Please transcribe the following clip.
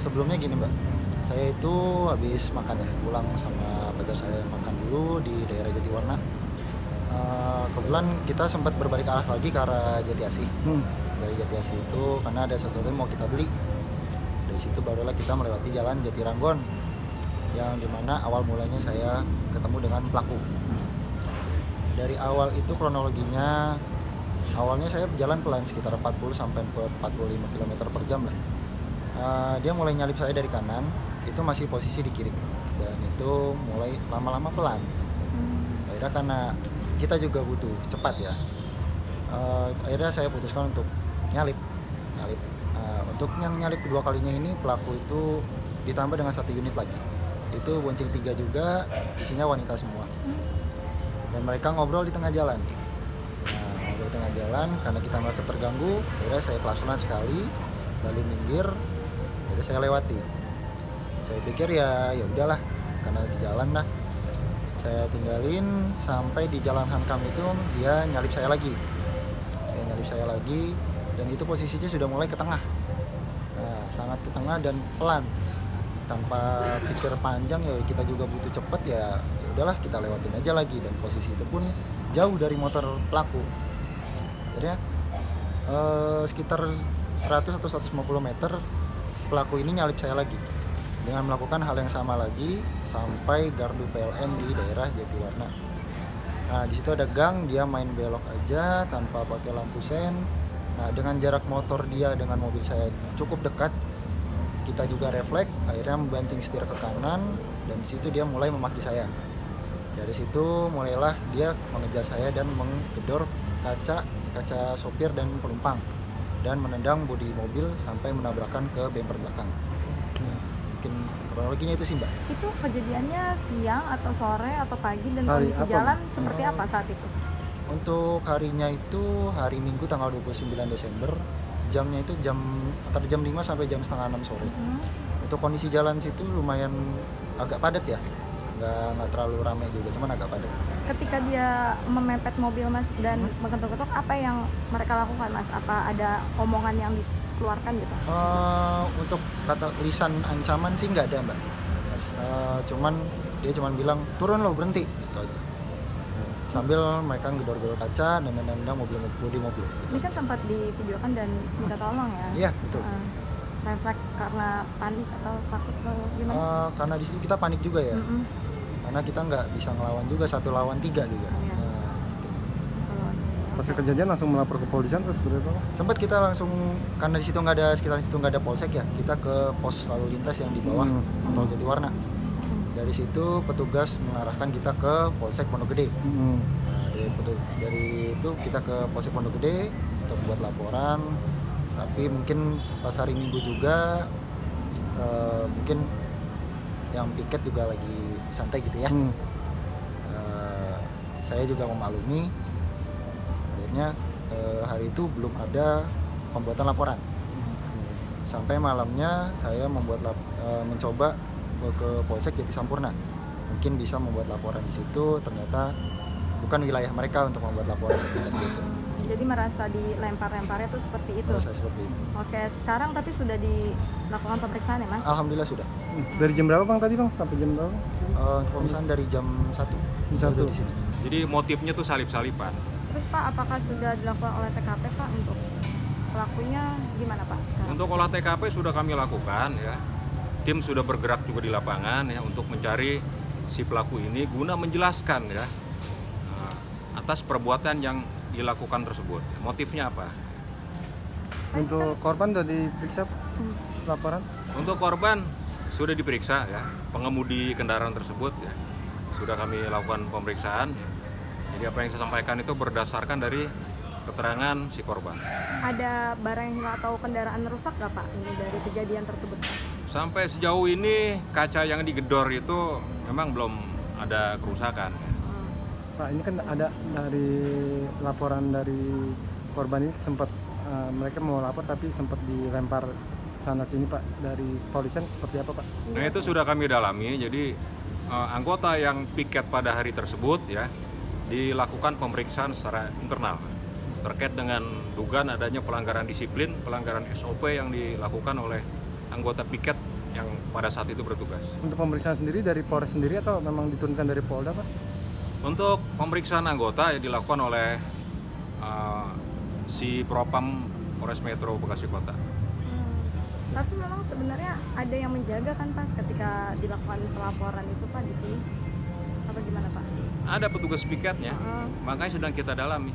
Sebelumnya gini Mbak, saya itu habis makan ya, pulang sama pacar saya makan dulu di daerah Jatiwarna. Kebetulan kita sempat berbalik arah lagi ke arah Jati Asih. Dari Jati Asih itu karena ada sesuatu yang mau kita beli. Dari situ barulah kita melewati jalan Jatiranggon, yang dimana awal mulanya saya ketemu dengan pelaku. Dari awal itu kronologinya, awalnya saya berjalan pelan sekitar 40 sampai 45 km per jam lah. Dia mulai nyalip saya dari kanan, itu masih posisi di kiri, dan itu mulai lama-lama pelan. Akhirnya karena kita juga butuh cepat ya, akhirnya saya putuskan untuk nyalip. Untuk yang nyalip kedua kalinya ini pelaku itu ditambah dengan 1 unit lagi, itu bonceng 3 juga, isinya wanita semua, dan mereka ngobrol di tengah jalan. Ngobrol di tengah jalan karena kita merasa terganggu, akhirnya saya kelaksonan sekali lalu minggir. Jadi saya lewati. Saya pikir ya udahlah, karena di jalan lah. Saya tinggalin sampai di jalan Hankam itu dia nyalip saya lagi. Dan itu posisinya sudah mulai ke tengah. Sangat ke tengah dan pelan. Tanpa pikir panjang, ya kita juga butuh cepet, ya udahlah kita lewatin aja lagi, dan posisi itu pun jauh dari motor pelaku. Akhirnya sekitar 100 atau 150 meter pelaku ini nyalip saya lagi dengan melakukan hal yang sama lagi sampai gardu PLN di daerah Jatiwarna. Nah, di situ ada gang, dia main belok aja tanpa pakai lampu sen. Nah, dengan jarak motor dia dengan mobil saya cukup dekat, kita juga refleks, akhirnya membanting setir ke kanan, dan di situ dia mulai memaki saya. Dari situ mulailah dia mengejar saya dan menggedor kaca sopir dan penumpang, dan menendang bodi mobil sampai menabrakkan ke bemper belakang. Mungkin kronologinya itu sih Mbak. Itu kejadiannya siang atau sore atau pagi, dan Hari kondisi apa? jalan seperti apa saat itu? Untuk harinya itu hari Minggu tanggal 29 Desember, jamnya itu antara jam 5 sampai jam setengah 6 sore. Untuk kondisi jalan situ lumayan agak padat ya, nggak terlalu ramai juga, cuman agak padat. Ketika dia memepet mobil Mas dan mengetuk-ketuk, apa yang mereka lakukan Mas? Apa ada omongan yang dikeluarkan gitu? Untuk kata lisan ancaman sih nggak ada Mbak. Dia cuman bilang turun lo, berhenti gitu aja. Sambil mereka ngedor-gedor kaca dan nendang bodi mobil. Ini kan sempat divideokan dan minta tolong ya? Iya, betul. Refleks karena panik atau takut atau gimana? Karena di situ kita panik juga ya. Karena kita nggak bisa ngelawan juga, 1 lawan 3 juga. Iya. Gitu. Pas kejadian langsung melapor ke polisian terus berapa? Sempat kita langsung, karena di situ nggak ada, sekitar situ nggak ada polsek ya, kita ke pos lalu lintas yang di bawah tol Jatiwarna. Dari situ petugas mengarahkan kita ke Polsek Pondok Gede. Nah, dari itu kita ke Polsek Pondok Gede untuk buat laporan. Tapi mungkin pas hari Minggu juga mungkin yang piket juga lagi santai gitu ya. Saya juga memaklumi. Akhirnya hari itu belum ada pembuatan laporan. Sampai malamnya saya mencoba ke Polsek Jati Sampurna, mungkin bisa membuat laporan di situ. Ternyata bukan wilayah mereka untuk membuat laporan seperti itu. Jadi merasa dilempar-lemparnya tuh seperti itu? Merasa seperti itu. Oke, sekarang tapi sudah dilakukan pemeriksaan ya Mas? Alhamdulillah sudah. Dari jam berapa Bang tadi Bang? Sampai jam berapa? Untuk pemeriksaan dari jam 1 sudah di sini. Jadi motifnya tuh salip-salipan. Terus Pak, apakah sudah dilakukan oleh TKP Pak untuk pelakunya gimana Pak? Untuk olah TKP sudah kami lakukan ya. Tim sudah bergerak juga di lapangan ya untuk mencari si pelaku ini guna menjelaskan ya atas perbuatan yang dilakukan tersebut. Motifnya apa? Untuk korban sudah diperiksa laporan? Untuk korban sudah diperiksa ya, pengemudi kendaraan tersebut ya. Sudah kami lakukan pemeriksaan. Ya. Jadi apa yang saya sampaikan itu berdasarkan dari keterangan si korban. Ada barang atau kendaraan rusak nggak Pak ini dari kejadian tersebut? Sampai sejauh ini kaca yang digedor itu memang belum ada kerusakan. Pak, ini kan ada dari laporan dari korban ini sempat mereka mau lapor tapi sempat dilempar sana sini Pak, dari polisian seperti apa Pak? Nah itu sudah kami dalami. Jadi anggota yang piket pada hari tersebut ya dilakukan pemeriksaan secara internal terkait dengan dugaan adanya pelanggaran disiplin, pelanggaran SOP yang dilakukan oleh anggota piket yang pada saat itu bertugas. Untuk pemeriksaan sendiri dari Polres sendiri atau memang diturunkan dari Polda, Pak? Untuk pemeriksaan anggota yang dilakukan oleh si Propam Polres Metro Bekasi Kota. Tapi memang sebenarnya ada yang menjaga kan Pas ketika dilakukan pelaporan itu Pak di sini? Apa gimana Pak? Ada petugas piketnya, Heeh. makanya sedang kita dalami.